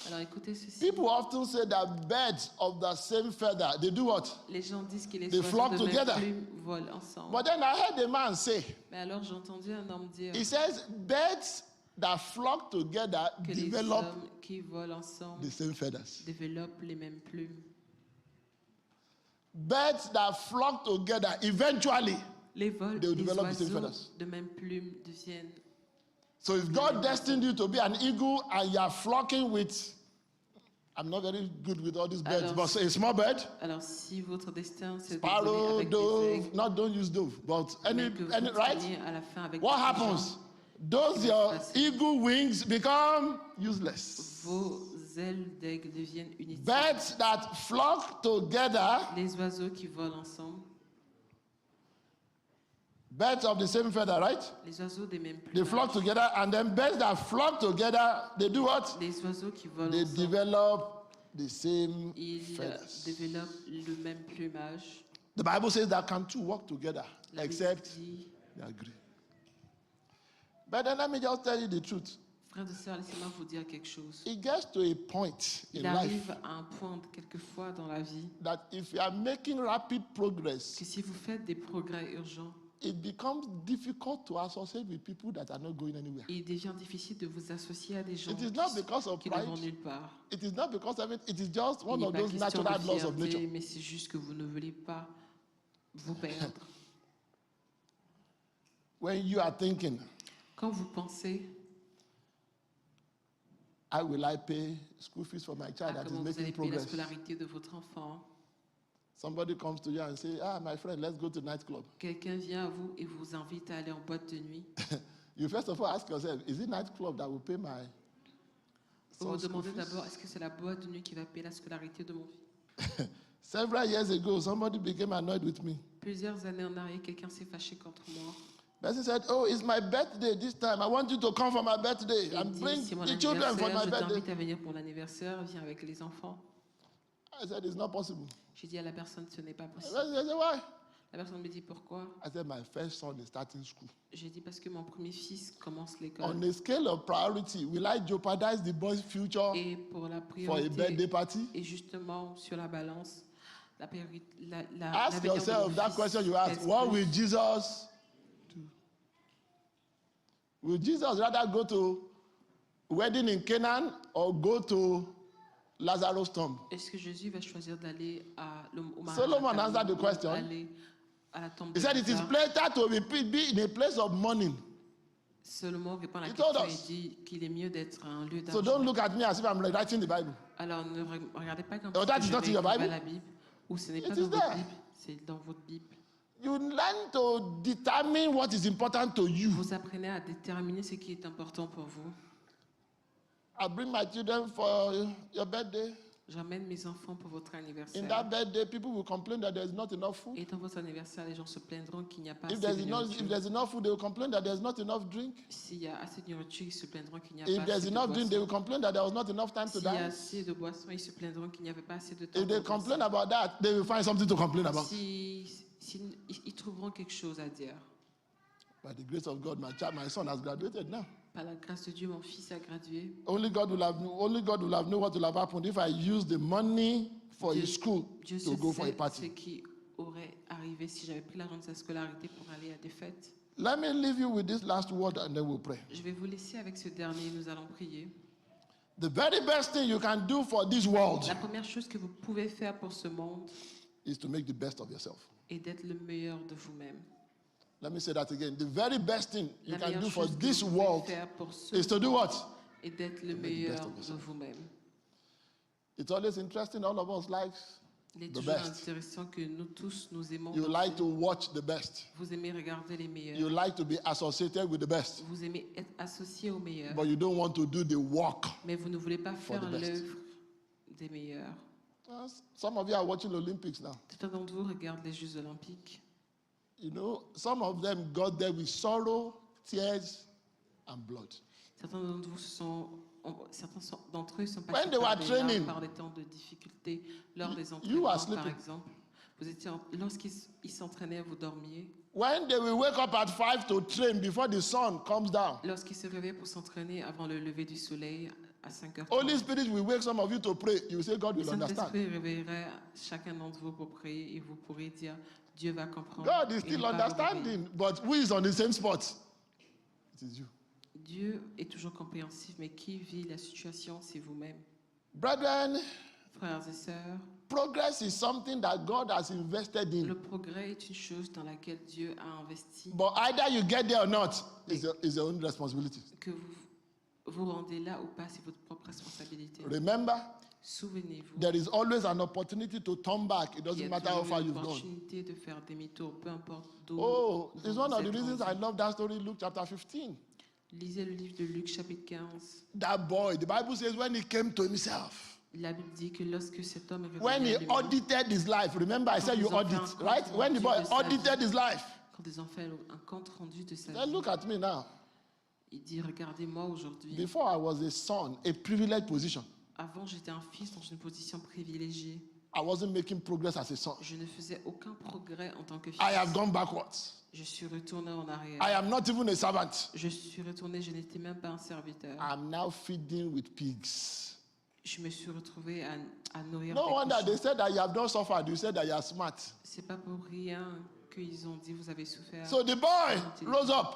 Alors écoutez ceci. People often say that birds of the same feather, they do what? Les gens disent que les They oiseaux flock de together. même plume volent ensemble. But then I heard a man say, Mais alors j'ai entendu un homme dire, he says, birds that flock together que les develop hommes qui volent ensemble the same feathers. développent les mêmes plumes. Birds that flock together eventually. Les vols They will des develop the same oiseaux feathers. de même plume deviennent. So if God destined you to be an eagle and you are flocking with, I'm not very good with all these birds, Alors, but a small bird, Alors si votre destin c'est de voler sparrow, avec des dove, aigles, not don't use dove, but mais que vous right? finissez à la fin avec What des happens? pigeons, Those your eagle wings become useless. vos ailes d'aigle deviennent inutiles. Birds that flock together, Les oiseaux qui volent ensemble, birds of the same feather, right? les oiseaux des mêmes They flock plumes, together, and then birds that flock together, they do what? les oiseaux qui volent They ensemble, develop the same ils feathers. développent le même plumage. The Bible says that can two work together La Bible except dit, they agree. But then let me just tell you the truth. frères et sœurs, laissez-moi vous dire quelque chose. It gets to a point in Il life arrive à un point quelquefois dans la vie that if you are making rapid progress, que si vous faites des progrès urgents, it becomes difficult to associate with people that are not going anywhere. il devient difficile de vous associer à des gens It is not because of qui ne vont pride. nulle part. It is not because of it. It is just Il one n'est of pas those question natural de laws of fierté, nature. mais c'est juste que vous ne voulez pas vous perdre. When you are thinking, Quand vous pensez how will I pay school fees for my à child that is comment vous allez making payer la progress? scolarité de votre enfant, Somebody comes to you and say, my friend, let's go to nightclub. quelqu'un vient à vous et vous invite à aller en boîte de nuit. You first of all ask yourself, is it nightclub that will pay my Vous vous son's school demandez fees? d'abord, est-ce que c'est la boîte de nuit qui va payer la scolarité de mon fils? Several years ago, somebody became annoyed with me. Plusieurs années en arrière, quelqu'un s'est fâché contre moi. Person said, oh, it's my birthday this time. I want you to come for my birthday Il and dit, bring c'est mon the children for anniversaire, my je birthday. t'invite à venir pour l'anniversaire, viens avec les enfants. I said, it's not possible. J'ai dit à la personne, ce n'est pas I possible. said, why? La personne me dit, pourquoi? I said, my first son is starting school. J'ai dit, parce que mon premier fils commence On l'école. a scale of priority, will I jeopardize the boy's future Et pour la for a birthday priorité, party? et justement sur la balance, la priorité, l'avenir Ask de mon yourself that fils question you ask. pèse What plus. will Jesus do? Will Jesus rather go to wedding in Canaan or go to Lazarus' tomb? Est-ce que Jésus va choisir d'aller au Solomon answered the question. Aller à la tombe He de said it is Lazare? better to be in a place of mourning. Solomon répond à la He told question et us. dit qu'il est mieux d'être un lieu So d'argent. don't look at me as if I'm writing the Bible. Alors ne regardez pas comme Oh, si that is je not in your n'écrivais Bible? la Bible, ou ce n'est It pas is dans votre there. Bible, c'est dans votre Bible. You learn to determine what is important to you. Vous apprenez à déterminer ce qui est important pour vous. I bring my children for your birthday. J'emmène mes enfants pour votre In anniversaire. that birthday, people will complain that there's not enough food. Et dans votre anniversaire, les gens se plaindront qu'il n'y a pas If assez there's de enough, if nourriture. there's enough food, they will complain that there's not enough drink. S'il y a assez de nourriture, ils se plaindront qu'il n'y a If pas there's assez de enough drink, they will boissons. complain that there was not enough time to S'il y a dance. assez de boissons, ils se plaindront qu'il n'y avait pas assez de temps If they pour danser. complain about that, they will find something to complain about. Ils trouveront quelque chose à dire. By the grace of God, my son has graduated now. Par la grâce de Dieu, mon fils a gradué. Only God will have known what will have happened if I use the money for his school Dieu to go for a sait ce party. qui aurait arrivé si j'avais pris l'argent de sa scolarité pour aller à des fêtes. Let me leave you with this last word and then we'll pray. Je vais vous laisser avec ce dernier, nous allons prier. The very best thing you can do for this world La première chose que vous pouvez faire pour ce monde is to make the best of yourself. est d'être le meilleur de vous-même. Let me say that again. The very best thing you La can meilleure do for chose que this vous pouvez world faire pour ce is to do what? est d'être le make the meilleur best of de yourself. vous-même. It's always interesting. All of us like Il est the toujours best. intéressant que nous tous, nous aimons. You like to watch the best. Vous aimez regarder les meilleurs. You like to be associated with the best. Vous aimez être associé aux meilleurs. But you don't want to do the work. Mais vous ne voulez pas faire the best. l'œuvre des meilleurs. Some of you are watching Olympics now. Certains d'entre vous regardent les Jeux Olympiques. You know, some of them got there with sorrow, tears, and blood. Certains d'entre eux sont When passés they par were des training, larmes, par des temps de difficulté lors des you entraînements, were par sleeping. exemple. Lorsqu'ils s'entraînaient, vous dormiez. When they will wake up at 5 to train before the sun comes down, Lorsqu'ils se réveillaient pour s'entraîner avant le lever du soleil à 5h30, Holy Spirit will wake some of you to pray. You will say, God le will understand. Saint-Esprit réveillerait chacun d'entre vous pour prier et vous pourrez dire, Dieu va comprendre. God is et still il va vous réveiller. understanding, but who is on the same spot? It is you. Dieu est toujours compréhensif, mais qui vit la situation, c'est vous-même. Brethren, Frères et sœurs, progress is something that God has invested in. le progrès est une chose dans laquelle Dieu a investi. But either you get there or not, it's your own responsibility. Que vous vous rendez là ou pas, c'est votre propre responsabilité. Remember, Souvenez-vous, there is always an opportunity to turn back. It il y doesn't a matter how toujours far une you've gone. opportunité de faire demi-tour, peu importe d'où. Oh, d'où it's vous one of the êtes reasons I rendu. love that story, Luke chapter 15. Lisez le livre de Luc, chapitre 15. That boy, the Bible says, when he came to himself, La Bible dit que lorsque cet homme est when revenu he à lui-même, audited his life, remember I said you audit, right? When the boy audited his life, quand ils ont fait un compte rendu de sa then vie, look at me now. il dit, regardez-moi aujourd'hui. Before I was a son, a privileged position. Avant, j'étais un fils dans une position privilégiée. I wasn't making progress as a son. Je ne faisais aucun progrès en tant que fils. I have gone backwards. Je suis retourné en arrière. I am not even a servant. Je suis retourné, je n'étais même pas un serviteur. I'm now feeding with pigs. Je me suis retrouvé à nourrir No des wonder cochons. they said that you have not suffered. You said that you are smart. C'est pas pour rien qu'ils ont dit vous avez souffert. So the boy rose up.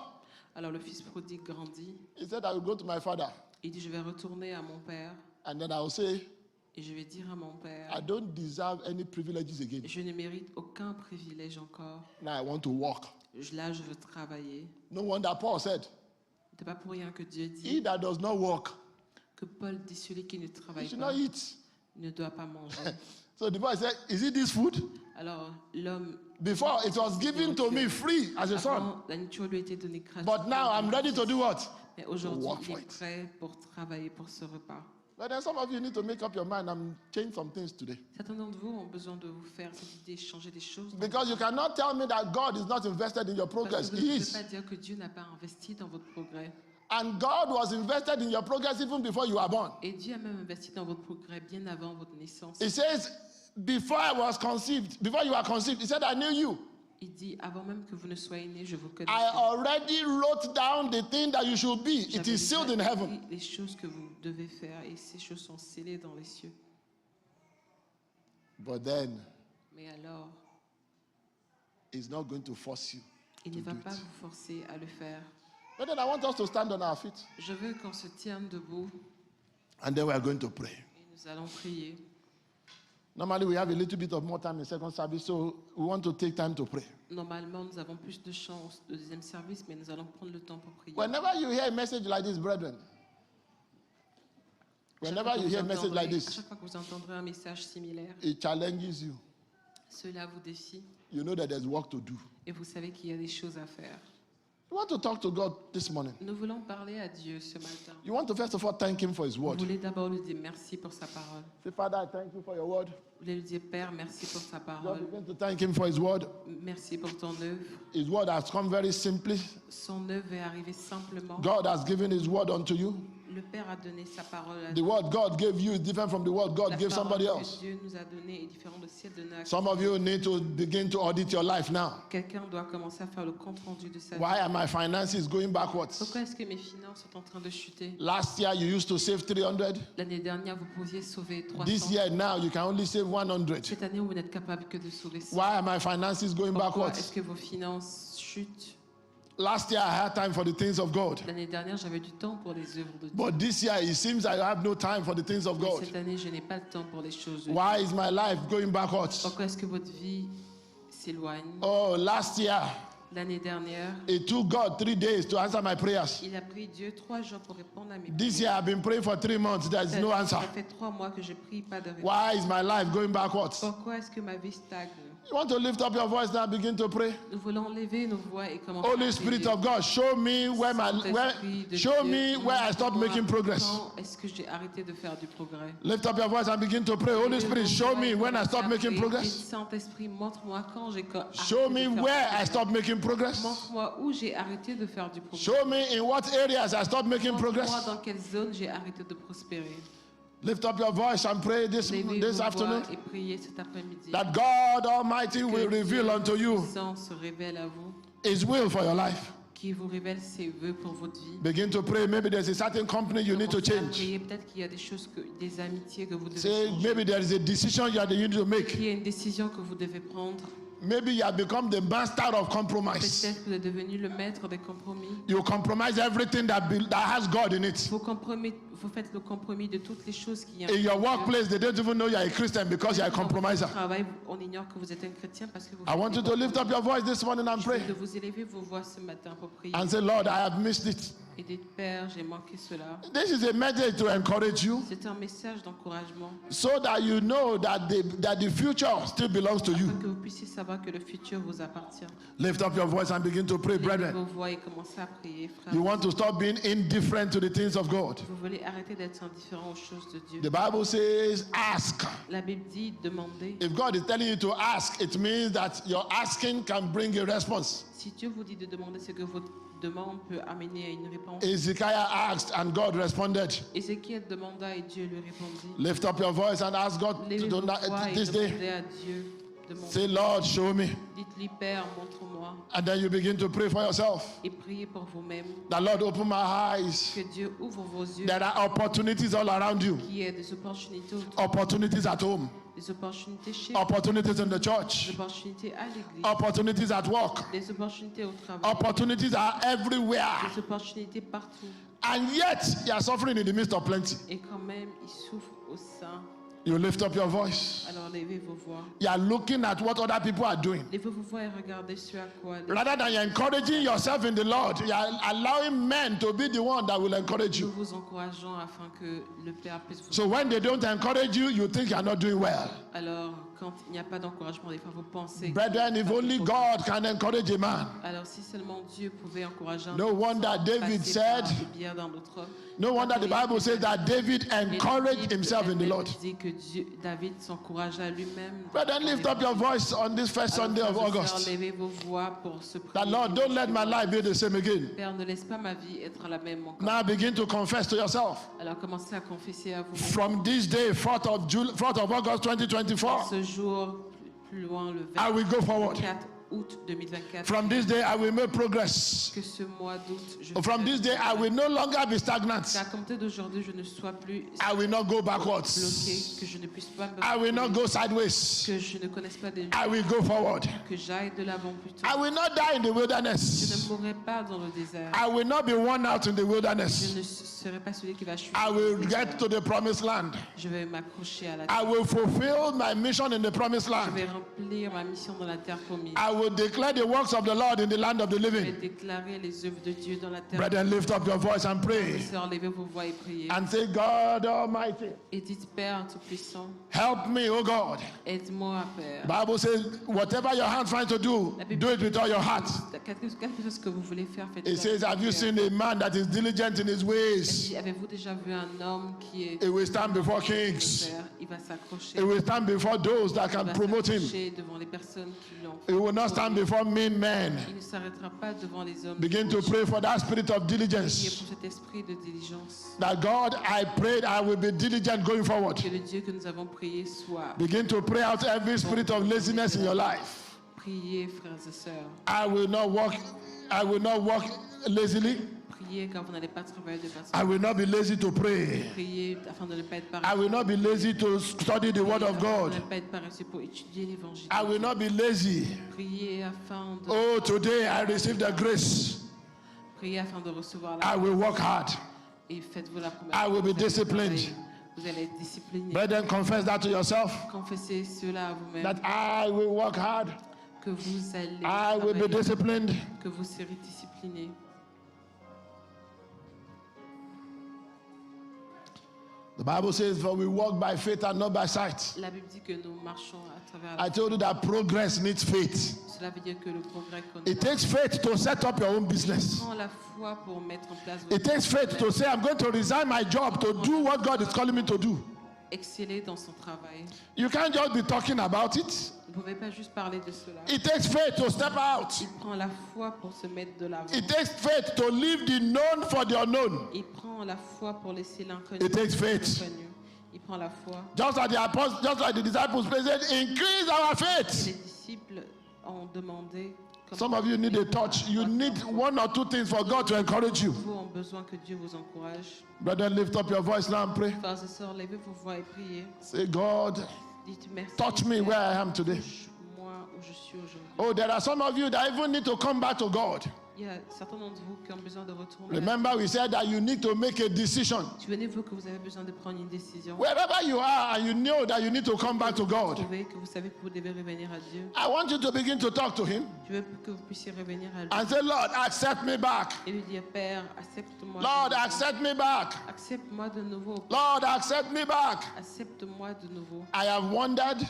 Alors le fils prodigue grandit. He said, I will go to my father. Il dit je vais retourner à mon père And then I will say, et je vais dire à mon père I don't deserve any privileges again. je ne mérite aucun privilège encore. Now I want to walk. Là je veux travailler. No wonder Paul said, C'est pas pour rien que Dieu he dit that does not walk, que Paul dit celui qui ne he travaille should pas not eat. ne doit pas manger. So the boy said, is it this food? Alors l'homme Before it was given to me free as a son. avant, la nourriture lui a été donnée gratuitement. But now I'm ready to do what? Mais aujourd'hui, work il for est it. prêt pour travailler pour ce repas. But then some of you need to make up your mind and change some things today. Certains d'entre vous ont besoin de vous faire cette idée, changer des choses. Because you cannot tell me that God is not invested in your Parce progress. que vous He ne pouvez is. pas dire que Dieu n'a pas investi dans votre progrès. And God was invested in your progress even before you were born. Et Dieu a même investi dans votre progrès bien avant votre naissance. He says, before I was conceived, before you were conceived, he said, I knew you. Il dit, avant même que vous ne soyez nés, je vous connais. I already wrote down the thing that you should be. It is sealed in heaven. Les choses que vous devez faire et ces choses sont scellées dans les cieux. But then, Mais alors, he's not going to force you. il to ne va do pas it. vous forcer à le faire. But then I want us to stand on our feet. Je veux qu'on se tienne debout And then we are going to pray. et nous allons prier. Normally, we have a little bit of more time in second service, so we want to take time to pray. Normalement, nous avons plus de chance au deuxième service, mais nous allons prendre le temps pour prier. Whenever you hear a message like this, brethren, whenever you hear a message like À this, chaque fois que vous entendrez un message similaire, it challenges you. cela vous défie You know that there's work to do. et vous savez qu'il y a des choses à faire. You want to talk to God this morning. Nous voulons parler à Dieu ce matin. You want to first of all thank Him for His Vous word. voulez d'abord lui dire merci pour sa parole. Say, Father, I thank you for your word. Vous voulez lui dire Père, merci pour sa God parole. begin to thank Him for His word. Merci pour ton œuvre. His word has come very simply. Son œuvre est arrivée simplement. God has given His word unto you. Le Père a donné sa parole à The word God gave you is different from the word God La gave somebody parole else. que Dieu nous a donnée est différente de celle de Noach. Some of you need to begin to audit your life now. Quelqu'un doit commencer à faire le compte rendu de sa vie. Why are my finances going backwards? Pourquoi est-ce que mes finances sont en train de chuter? Last year you used to save 300. L'année dernière, vous pouviez sauver This 300. year now you can only save 100. Cette année, vous n'êtes capable que de sauver 100. Why are my finances going Pourquoi backwards? est-ce que vos finances chutent? Last year I had time for the things of God. L'année dernière, j'avais du temps pour les œuvres de Dieu. But this year it seems I have no time for the things of Mais God. cette année, je n'ai pas le temps pour les choses de Dieu. Why is my life going backwards? Pourquoi est-ce que votre vie s'éloigne? Oh, last year L'année dernière, it took God 3 days to answer my prayers. il a pris Dieu 3 jours pour répondre à mes This prières. year I've been praying for 3 months. There's no answer. Ça fait 3 mois que je prie, pas de réponse. Why is my life going backwards? Pourquoi est-ce que ma vie stagne? You want to lift up your voice now, begin to pray. Nous voulons lever nos voix et commencer Holy à Spirit prier. of God, show me show me where I stop making progress. Quand est-ce que j'ai arrêté de faire du progrès? Lift up your voice and begin to pray. Holy Spirit, show me when I stop making progress. Saint-Esprit, montre-moi quand j'ai arrêté Show me de faire where du I progrès. stop making progress. Montre-moi où j'ai arrêté de faire du progrès. Show me in what areas I stop making Montre-moi progress. dans quelle zone j'ai arrêté de prospérer. Lift up your voice and pray this Levez vos afternoon voix et priez cet après-midi. that God Almighty Que will reveal Dieu unto you puissant se révèle à vous, His will for your life. qui vous révèle ses vœux pour votre vie. Begin to pray. Maybe there's a certain company you need to Commencez à change. prier. Peut-être qu'il y a des choses, des amitiés que vous devez Say changer. maybe there is a decision you need to make. Il y a une décision que vous devez prendre. Maybe you have become the master of compromise. Peut-être que vous êtes devenu le maître des compromis. You compromise everything that has God in it. Vous faites le compromis de toutes les choses qui In your workplace, they don't even know you are a Christian because you are a compromiser. Au travail, on ignore que vous êtes un chrétien parce que vous I want you to lift up your voice this morning and pray de vous élever vos voix ce matin pour prier. and say, Lord, I have missed it. Et dites, Père, j'ai manqué cela. This is a message to encourage you C'est un message d'encouragement so that you know that the future still belongs to you. pour que vous puissiez savoir que le futur vous appartient. Lift up your voice and begin to pray, Levez brethren. vos voix et commencez à prier, frère. You want to stop being indifferent to the things of God. Vous voulez arrêter d'être indifférent aux choses de Dieu. The Bible says, ask. La Bible dit, demandez. If God is telling you to ask, it means that your asking can bring a response. Si Dieu vous dit de demander, c'est que votre demande peut amener à une réponse. Ezekiel asked and God responded. Ézéchiel demanda et Dieu lui répondit. Lift up your voice and ask God to Levez do vos voix et this day. demandez à Dieu. Demandez. Say, Lord, show me. Dites-lui, Père, montre-moi. And then you begin to pray for yourself. Et priez pour vous-même. The Lord, open my eyes. Que Dieu ouvre vos yeux. There are opportunities all around you. Qu'il y ait des opportunités autour, Opportunities at home. des opportunités chez vous, Opportunities in the des church. opportunités à l'église, Opportunities at work. des opportunités au travail, Opportunities are everywhere. des opportunités partout. And yet, you are suffering in the midst of plenty. Et quand même, ils souffrent au sein. You lift up your voice. Alors levez vos voix. You are looking at what other people are doing. Levez vos voix et regardez ce à quoi. Rather than you encouraging yourself in the Lord, you are allowing men to be the one that will encourage Nous you. vous encourageons afin que le Père puisse vous. So when they don't encourage you, you think you are not doing well. Alors, quand il n'y a pas d'encouragement, des fois vous pensez. Brethren, if only God can encourage a man. Alors, si seulement Dieu pouvait encourager un No homme wonder sans David passer said- par le biais d'un autre homme. No wonder the Bible says that David encouraged himself in the Elle Lord. dit que David s'encouragea lui-même. Brethren, lift up your voice on this first Sunday of Alors, frères et August. sœurs, levez vos voix pour se prier. That Lord, don't let my life be the same again. Père, ne laisse pas ma vie être la même encore. Now begin to confess to yourself. Alors, commencez à confesser à vous. From this day, 4th of August 2024, Ce jour, plus loin, le I will go forward. 24 août 2024. From this day, I will make progress. Que ce mois d'août, je From this day, I will no longer be stagnant. qu'à compter d'aujourd'hui, je ne sois plus I will not go bloqué, backwards. que je ne puisse pas me I will not go sideways. que je ne connaisse pas de I will go forward. que j'aille de l'avant plutôt. I will not die in the Je wilderness. ne mourrai pas dans le désert. I will not be worn out in the Je wilderness. ne serai pas celui qui va chuter. I dans will le get désert. to the promised land. Je vais m'accrocher à la I terre. will fulfill my mission in the promised Je land. vais remplir ma mission dans la terre promise. I will declare the works of the Lord in the land of the Je vais living. déclarer les œuvres de Dieu dans la terre. Brethren, lift up your voice and pray. Sœurs, levez vos voix et priez. And say, God Almighty, Et dites, Père Tout-Puissant, help me, oh God. aide-moi, Père. Bible says, whatever your hand finds to do, do it with all your heart. Quelque chose que vous voulez faire, faites-le. It says, have you seen a man that is diligent in his ways? Avez-vous déjà vu un homme qui est He will stand before kings. Père? Il va s'accrocher. He will stand before those that Il can va promote him. s'accrocher devant les personnes qui l'ont. He will not stand before mean men. Il ne s'arrêtera pas devant les hommes. Begin to pray for that spirit of Priez diligence. pour cet esprit de diligence. That God, I prayed I will be diligent going forward. Que le Dieu que nous avons prié soit. Begin to pray out every spirit of laziness in your life. Priez, frères et sœurs. I will not walk lazily. Priez car vous n'allez pas travailler de façon. I will not be lazy to pray. Priez afin de ne pas être I paresseux. will not be lazy to study the word of Afin God. de ne pas être paresseux pour étudier l'évangile. I will not be lazy. Priez afin de. Oh, today I receive the grace. Priez afin de recevoir I la. will work hard. Et faites-vous la première. I will be Vous allez disciplined. travailler. Vous allez être discipliné. Brethren, confess that to yourself. Confessez cela à vous-même. That I will work hard. Que vous allez I will be travailler, disciplined. que vous serez discipliné. The Bible says, for we walk by faith and not by sight. La Bible dit que nous marchons à travers la I told you that progress needs faith. Cela veut dire que le progrès qu'on It takes faith to set up your own business. prend la foi pour mettre en place It takes faith to say, I'm going to resign my job to do what God is calling me to do. exceller dans son travail. You can't just be talking about it. Vous ne pouvez pas juste parler de cela. It takes faith to step out. Il prend la foi pour se mettre de l'avant. It takes faith to leave the known for the unknown. Il prend la foi pour laisser l'inconnu. It takes faith. L'inconnu. Il prend la foi. Just like the disciples said, increase our faith. Les disciples ont demandé. comme Some of you need a touch. You need one or two things for God to encourage you. vous ont besoin que Dieu vous encourage. Brother, lift up your voice now and pray. Frères et sœurs, levez vos voix et priez. Say, God, Dites merci. touch me where I am today. Touche-moi où je suis aujourd'hui. Oh, there are some of you that even need to come back to God. Il y a certains d'entre vous qui ont besoin de retourner. Remember, we said that you need to make a decision. Souvenez-vous que vous avez besoin de prendre une décision. Wherever you are and you know that you need to come back to God, Trouvez que vous savez que vous devez revenir à Dieu. I want you to begin to talk to Him Je veux que vous puissiez revenir à lui and say, Lord, accept me back. et lui dire, Père, accepte-moi. Lord, de nouveau. accept me back. Accepte-moi de nouveau. Lord, accept me back. Accepte-moi de nouveau. I have wandered.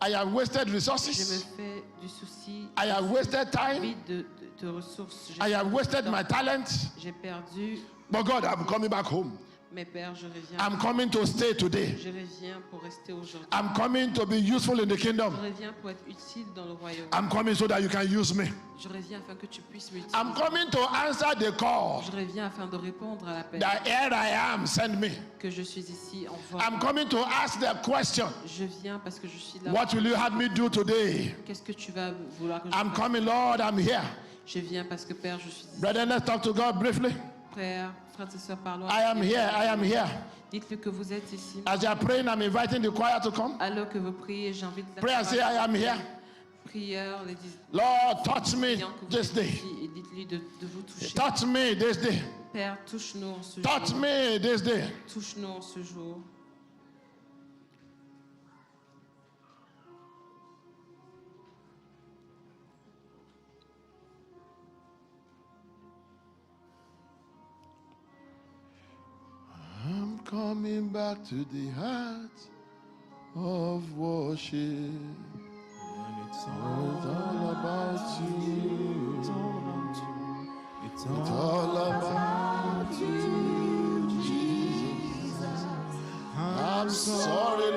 I have wasted Je me resources. fais du souci. I have wasted time. Vide de ressources. I have wasted my talents. J'ai perdu. But God, I'm coming back home. Mais Père, je reviens. I'm coming to stay today. Je reviens pour rester aujourd'hui. I'm coming to be useful in the kingdom. Je reviens pour être utile dans le royaume. I'm coming so that you can use me. Je reviens afin que tu puisses m'utiliser. I'm coming to answer the call. Je reviens afin de répondre à l'appel. That here I am, send me. Que je suis ici, envoie. I'm coming to ask the question. Je viens parce que je suis là. What will you have me do today? Qu'est-ce que tu vas vouloir que je I'm fasse? coming, Lord, I'm here. Je viens parce que Père, je suis ici. Brethren, let's talk to God briefly. Frère, frères et sœurs, parlons. I am here, I am here. Dites-le que vous êtes ici. As you are praying, I'm inviting the choir to come. Alors que vous priez, j'invite la Pray and say, I am here. prière, les Lord, touch me disant que vous this êtes day. ici et dites-lui de vous toucher. Touch me this day. Père, touche-nous en ce Touch jour. me this day. Touche-nous en ce jour. I'm coming back to the heart of worship. It's It's all about you. It's all about you. It's It's all about you, Jesus. I'm sorry,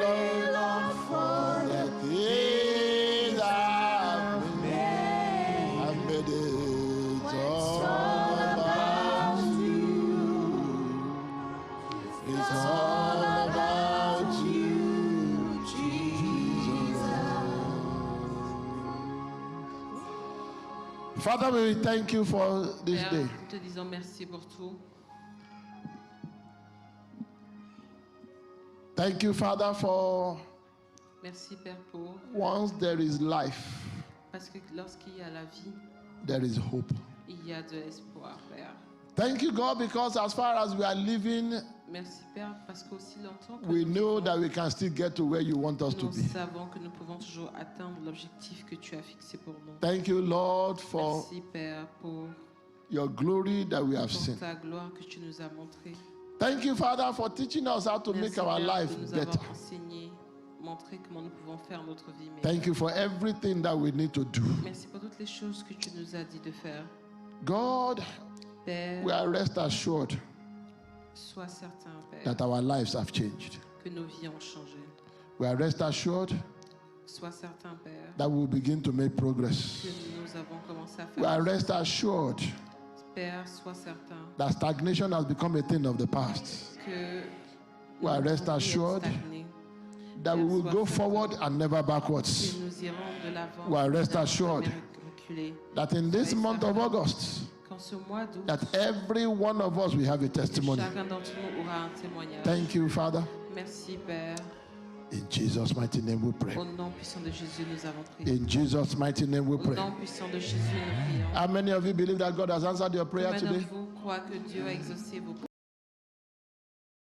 Lord, for the things I've made. I've made it all about you. It's all about you, Jesus. Father, we thank you for this Père, day. nous te disons merci pour tout. Thank you, Father, for Merci, Père, pour. once there is life, Parce que lorsqu'il y a la vie, there is hope. il y a de l'espoir, Père. Thank you, God, because as far as we are living, Merci, Père, parce qu'aussi longtemps que we nous know vivons, that we can still get to where you want us to nous be. savons que nous pouvons toujours atteindre l'objectif que tu as fixé pour nous. Thank you, Lord, for Merci, Père, pour your glory that we have seen. ta gloire que tu nous as montrée. Thank you, Father, for teaching us how to Merci, make our Père, life de nous better. avoir enseigné, montré comment nous pouvons faire notre vie meilleure. Thank you for everything that we need to do. Merci pour toutes les choses que tu nous as dit de faire. God, Père, we are rest assured sois certain, Père, that our lives have changed. que nos vies ont changé. We are rest assured Sois certain, Père, that we will begin to make progress. que nous avons commencé à We are faire. rest assured Père, sois certain that stagnation has become a thing of the past. que We are nous rest pouvons assured stagner, That we will go forward and never backwards. que nous irons de l'avant, We are rest sans assured jamais reculer. that in this month of August, Qu'en ce mois d'août, that every one of us will have a testimony. chacun d'entre nous aura un témoignage. Thank you, Father. Merci, Père. In Jesus' mighty name we pray. Au nom puissant de Jésus, nous avons prié. In Jesus' mighty name we Au pray. nom puissant de Jésus, nous prions. How many of you believe that God has answered your prayer Combien today? d'entre vous croient que Dieu a exaucé vos